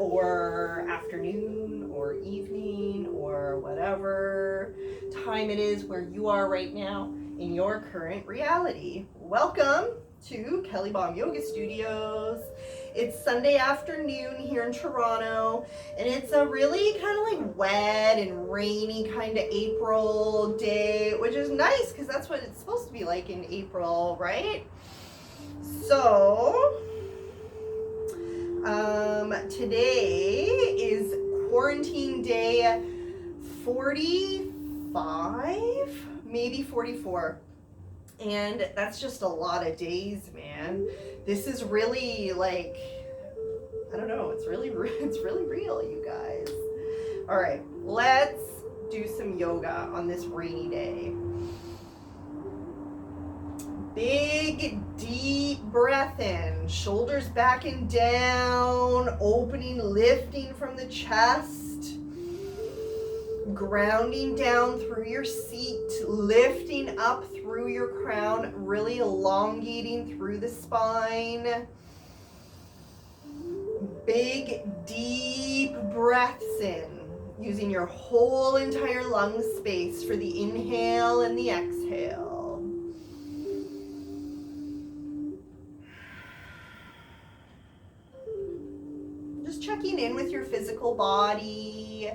or afternoon or evening or whatever time it is where you are right now in your current reality. Welcome to KellieBom Yoga Studios. It's Sunday afternoon here in Toronto, and it's a really kind of like wet and rainy kind of April day, which is nice because that's what it's supposed to be like in April, right? So, today is quarantine day 45, maybe 44. And that's just a lot of days, man. This is really like, I don't know, it's really real, you guys. All right, let's do some yoga on this rainy day. Big, deep breath in, shoulders back and down, opening, lifting from the chest. Grounding down through your seat, lifting up through your crown, really elongating through the spine. Big, deep breaths in, using your whole entire lung space for the inhale and the exhale. Just checking in with your physical body.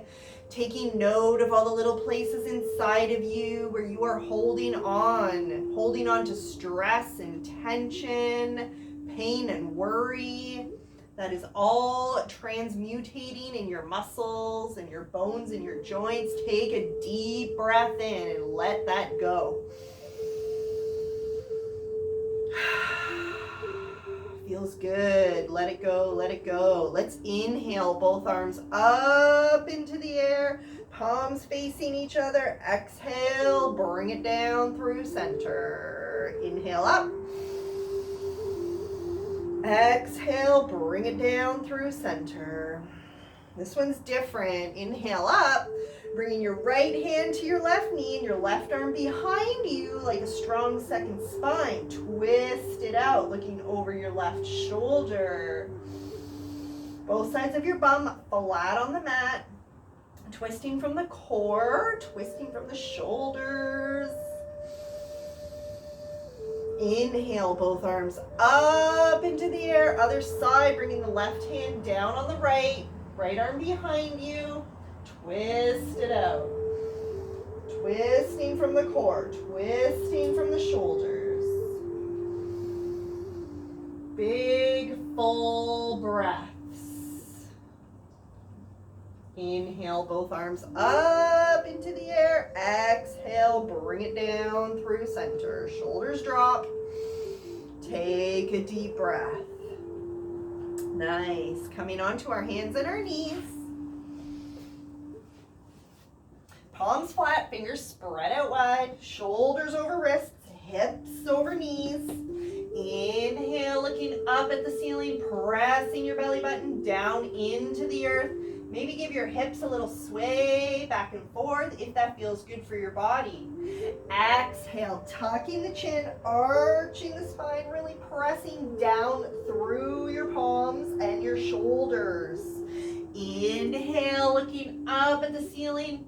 Taking note of all the little places inside of you where you are holding on to stress and tension, pain and worry. That is all transmutating in your muscles and your bones and your joints. Take a deep breath in and let that go. Feels good. Let it go, let it go. Let's inhale, both arms up into the air, palms facing each other. Exhale, bring it down through center. Inhale up. Exhale, bring it down through center. This one's different. Inhale up, bringing your right hand to your left knee and your left arm behind you like a strong second spine. Twist it out, looking over your left shoulder. Both sides of your bum flat on the mat. Twisting from the core, twisting from the shoulders. Inhale, both arms up into the air. Other side, bringing the left hand down on the right. Right arm behind you. Twist it out. Twisting from the core, twisting from the shoulders. Big, full breaths. Inhale, both arms up into the air. Exhale, bring it down through center. Shoulders drop. Take a deep breath. Nice. Coming onto our hands and our knees. Palms flat, fingers spread out wide, shoulders over wrists, hips over knees. Inhale, looking up at the ceiling, pressing your belly button down into the earth. Maybe give your hips a little sway back and forth if that feels good for your body. Exhale, tucking the chin, arching the spine, really pressing down through your palms and your shoulders. Inhale, looking up at the ceiling,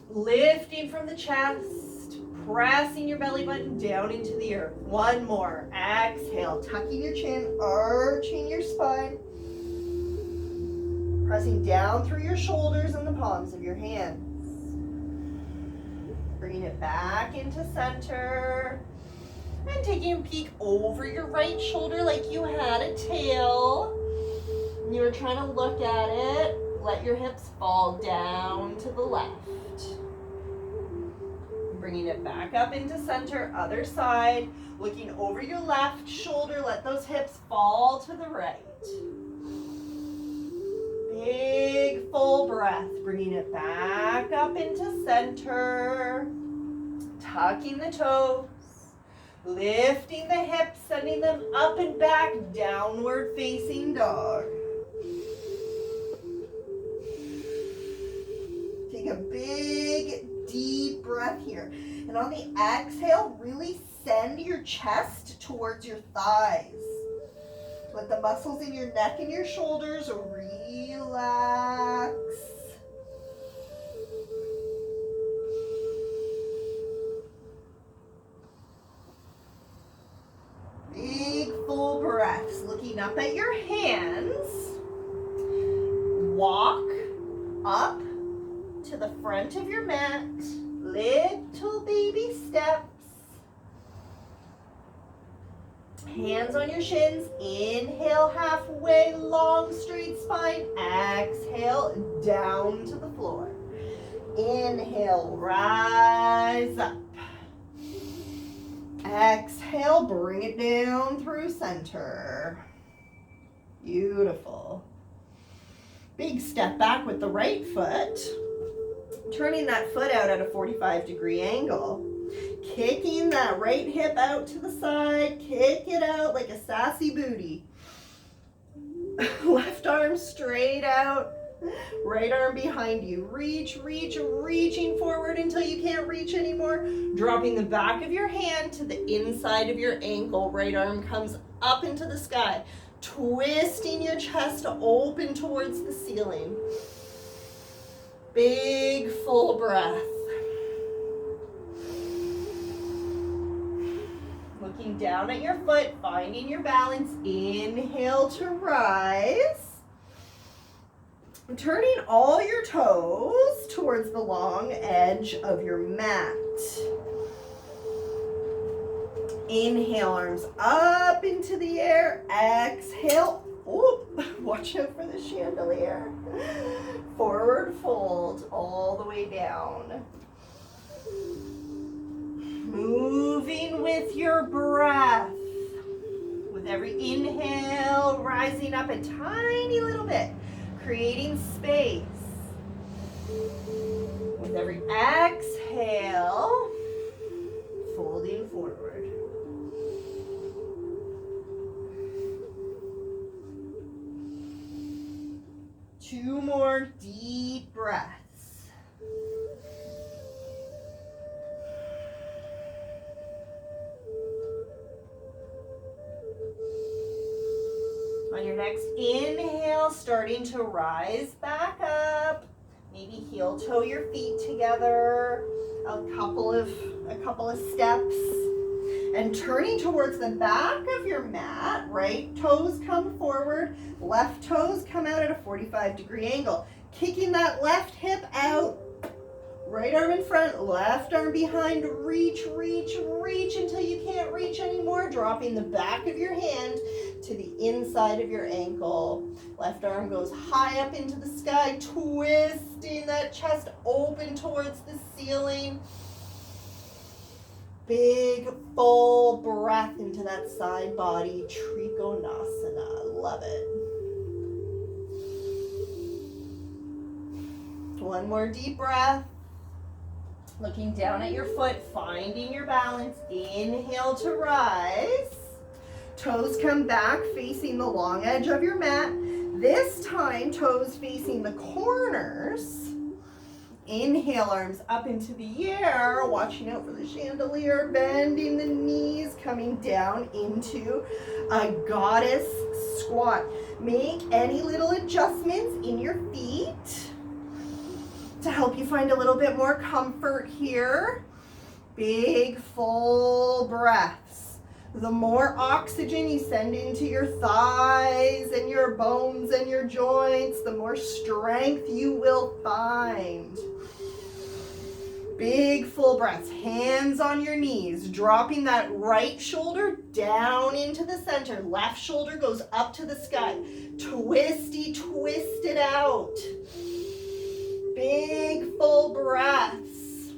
lifting from the chest, pressing your belly button down into the earth. One more. Exhale, tucking your chin, arching your spine. Pressing down through your shoulders and the palms of your hands. Bringing it back into center. And taking a peek over your right shoulder like you had a tail. And you were trying to look at it. Let your hips fall down to the left. Bringing it back up into center, other side. Looking over your left shoulder, let those hips fall to the right. Big full breath, bringing it back up into center. Tucking the toes, lifting the hips, sending them up and back, downward facing dog. Take a big, deep breath here. And on the exhale, really send your chest towards your thighs. Let the muscles in your neck and your shoulders relax. Big full breaths. Looking up at your hands. Walk up to the front of your mat. Little baby steps. Hands on your shins. Inhale halfway, long straight spine. Exhale down to the floor. Inhale, rise up. Exhale, bring it down through center. Beautiful. Big step back with the right foot. Turning that foot out at a 45-degree angle. Kicking that right hip out to the side. Kick it out like a sassy booty. Left arm straight out. Right arm behind you. Reach, reaching forward until you can't reach anymore. Dropping the back of your hand to the inside of your ankle. Right arm comes up into the sky. Twisting your chest open towards the ceiling. Big full breath. Looking down at your foot, finding your balance. Inhale to rise. Turning all your toes towards the long edge of your mat. Inhale, arms up into the air. Exhale. Oop, watch out for the chandelier. Forward fold all the way down. Moving with your breath. With every inhale, rising up a tiny little bit. Creating space. With every exhale, folding forward. Two more deep breaths. On your next inhale, starting to rise back up. Maybe heel toe your feet together. A couple of steps. And turning towards the back of your mat, right toes come forward, left toes come out at a 45-degree angle. Kicking that left hip out, right arm in front, left arm behind, reach until you can't reach anymore, dropping the back of your hand to the inside of your ankle. Left arm goes high up into the sky, twisting that chest open towards the ceiling. Big, full breath into that side body, Trikonasana. Love it. One more deep breath. Looking down at your foot, finding your balance. Inhale to rise. Toes come back, facing the long edge of your mat. This time, toes facing the corners. Inhale, arms up into the air, watching out for the chandelier, bending the knees, coming down into a goddess squat. Make any little adjustments in your feet to help you find a little bit more comfort here. Big, full breaths. The more oxygen you send into your thighs and your bones and your joints, the more strength you will find. Big full breaths, hands on your knees, dropping that right shoulder down into the center. Left shoulder goes up to the sky. Twist it out. Big full breaths.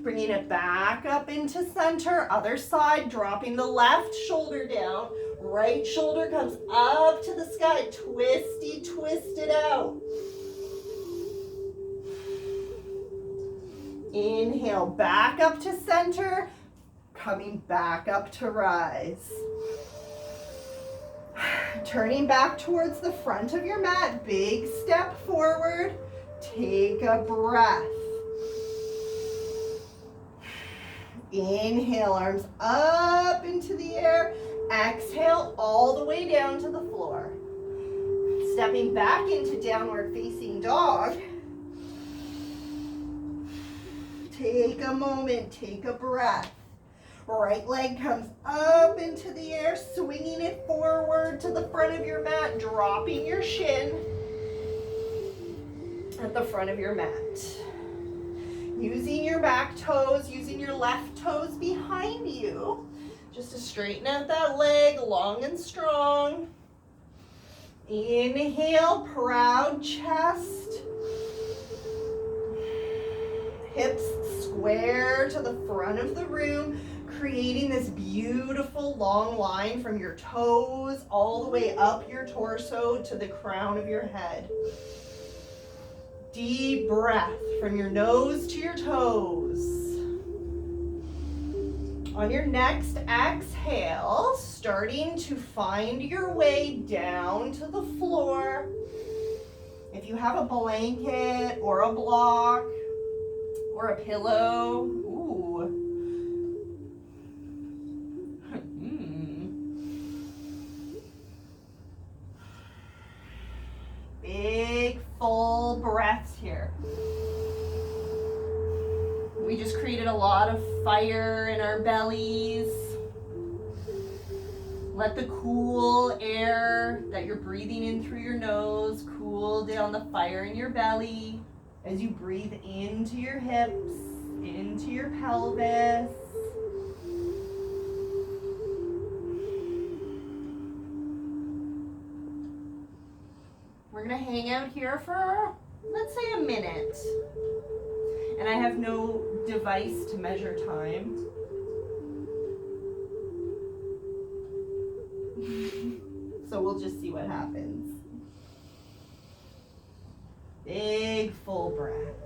Bringing it back up into center. Other side, dropping the left shoulder down. Right shoulder comes up to the sky. Twist it out. Inhale, back up to center, coming back up to rise. Turning back towards the front of your mat, big step forward, take a breath. Inhale, arms up into the air. Exhale all the way down to the floor. Stepping back into downward facing dog. Take a moment, take a breath. Right leg comes up into the air, swinging it forward to the front of your mat, dropping your shin at the front of your mat. Using your back toes, using your left toes behind you, just to straighten out that leg, long and strong. Inhale, proud chest. Hips square to the front of the room, creating this beautiful long line from your toes all the way up your torso to the crown of your head. Deep breath from your nose to your toes. On your next exhale, starting to find your way down to the floor. If you have a blanket or a block or a pillow, Big full breaths here. We just created a lot of fire in our bellies. Let the cool air that you're breathing in through your nose cool down the fire in your belly as you breathe into your hips, into your pelvis. We're gonna hang out here for, let's say, a minute. And I have no device to measure time. So we'll just see what happens. Big full breaths.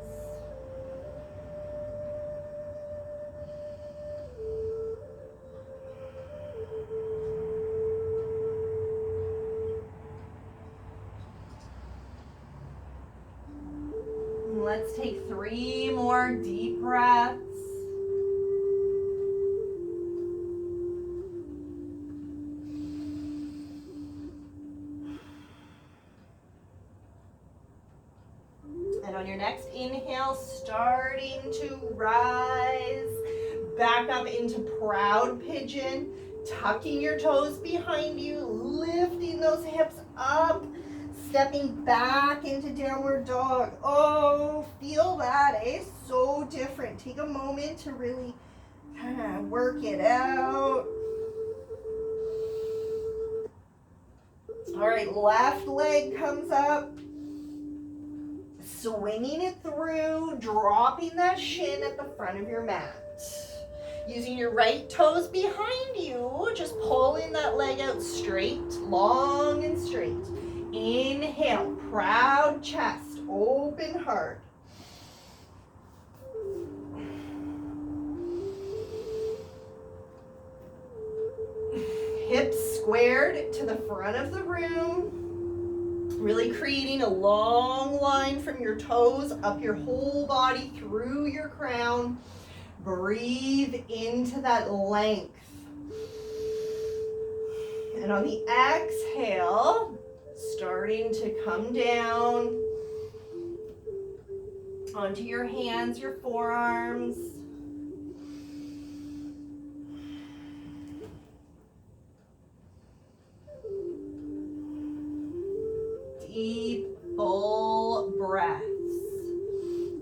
Let's take 3 more deep breaths. And on your next inhale, starting to rise back up into proud pigeon, tucking your toes behind you, lifting those hips up, stepping back into downward dog. Oh, feel that, eh? So different. Take a moment to really kind of work it out. All right, left leg comes up. Swinging it through, dropping that shin at the front of your mat. Using your right toes behind you, just pulling that leg out straight, long and straight. Inhale, proud chest, open heart. Hips squared to the front of the room. Really creating a long line from your toes up your whole body through your crown. Breathe into that length. And on the exhale, starting to come down onto your hands, your forearms. Deep, full breaths.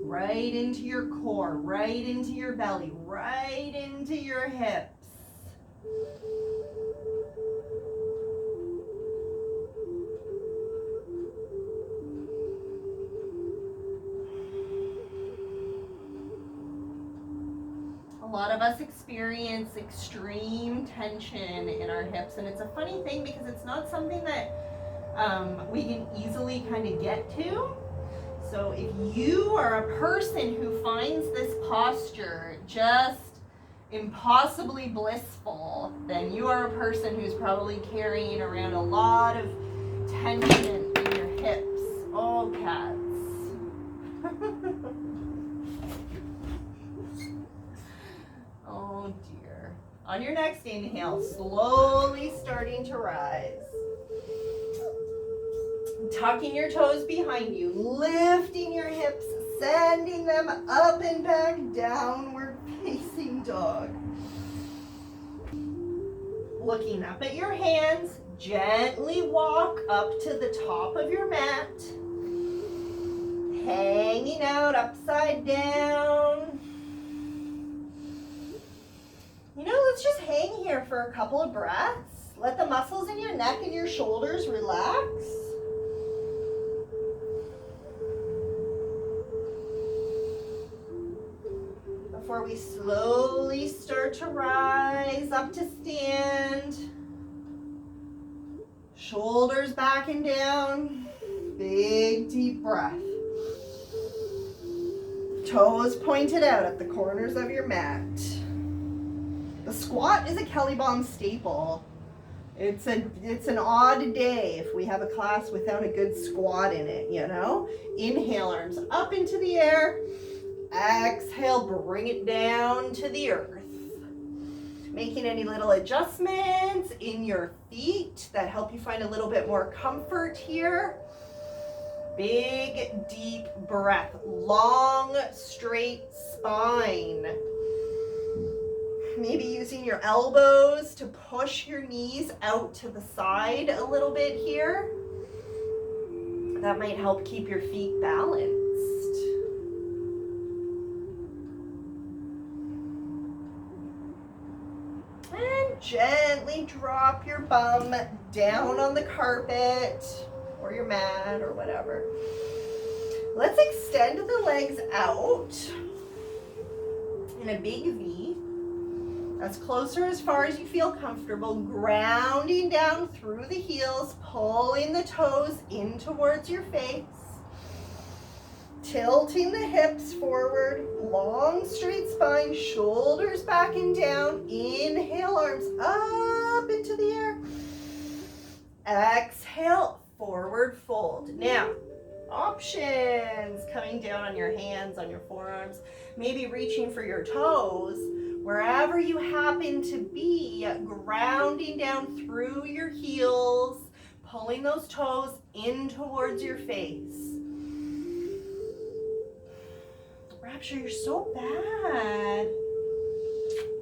Right into your core, right into your belly, right into your hips. A lot of us experience extreme tension in our hips, and it's a funny thing because it's not something that we can easily kind of get to. So if you are a person who finds this posture just impossibly blissful, then you are a person who's probably carrying around a lot of tension in your hips. Oh, cats. Oh dear. On your next inhale, slowly starting to rise. Tucking your toes behind you, lifting your hips, sending them up and back, downward facing dog. Looking up at your hands, gently walk up to the top of your mat, hanging out upside down. You know, let's just hang here for a couple of breaths. Let the muscles in your neck and your shoulders relax. Before we slowly start to rise up to stand. Shoulders back and down. Big deep breath. Toes pointed out at the corners of your mat. The squat is a KellieBom staple. It's an odd day if we have a class without a good squat in it, you know? Inhale, arms up into the air. Exhale, bring it down to the earth. Making any little adjustments in your feet that help you find a little bit more comfort here. Big, deep breath. Long, straight spine. Maybe using your elbows to push your knees out to the side a little bit here. That might help keep your feet balanced. And gently drop your bum down on the carpet or your mat or whatever. Let's extend the legs out in a big V. That's closer as far as you feel comfortable. Grounding down through the heels, pulling the toes in towards your face. Tilting the hips forward, long straight spine, shoulders back and down. Inhale, arms up into the air. Exhale, forward fold. Now, options, coming down on your hands, on your forearms, maybe reaching for your toes. Wherever you happen to be, grounding down through your heels, pulling those toes in towards your face. Rapture, you're so bad.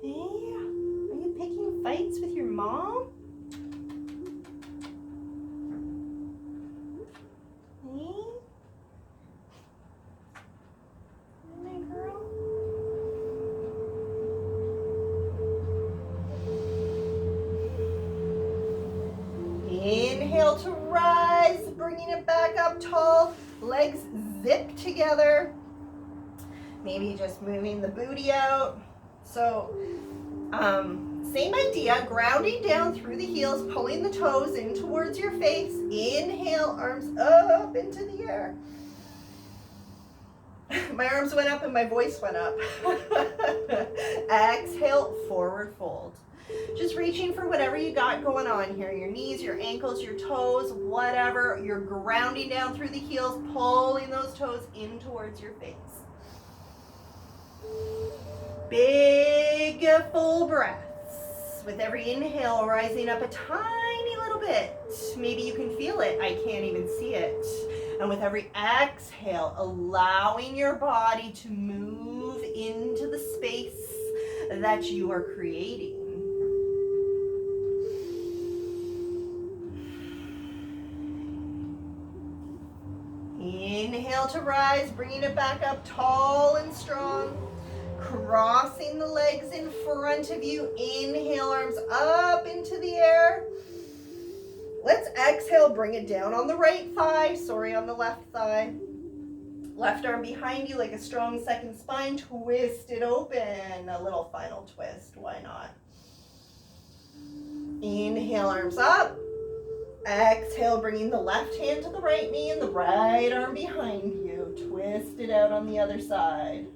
Hey, are you picking fights with your mom? Hey? My girl? Inhale to rise, bringing it back up tall. Legs zip together. Maybe just moving the booty out. So, same idea, grounding down through the heels, pulling the toes in towards your face. Inhale, arms up into the air. My arms went up and my voice went up. Exhale, forward fold. Just reaching for whatever you got going on here. Your knees, your ankles, your toes, whatever. You're grounding down through the heels, pulling those toes in towards your face. Big full breaths. With every inhale, rising up a tiny little bit. Maybe you can feel it. I can't even see it. And with every exhale, allowing your body to move into the space that you are creating. Inhale to rise, bringing it back up tall and strong. Crossing the legs in front of you. Inhale, arms up into the air. Let's exhale, bring it down on the right thigh. On the left thigh. Left arm behind you like a strong second spine. Twist it open. A little final twist. Why not? Inhale, arms up. Exhale, bringing the left hand to the right knee and the right arm behind you. Twist it out on the other side.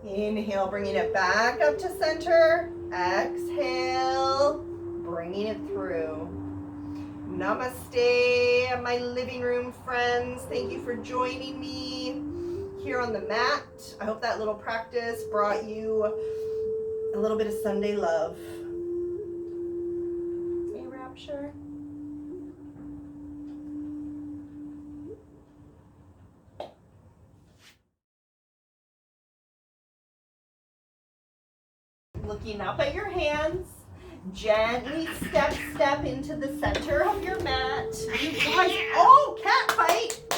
Inhale, bringing it back up to center. Exhale, bringing it through. Namaste, my living room friends. Thank you for joining me here on the mat. I hope that little practice brought you a little bit of Sunday love. Hey, Rapture. Looking up at your hands, gently step into the center of your mat. You guys, oh, cat fight.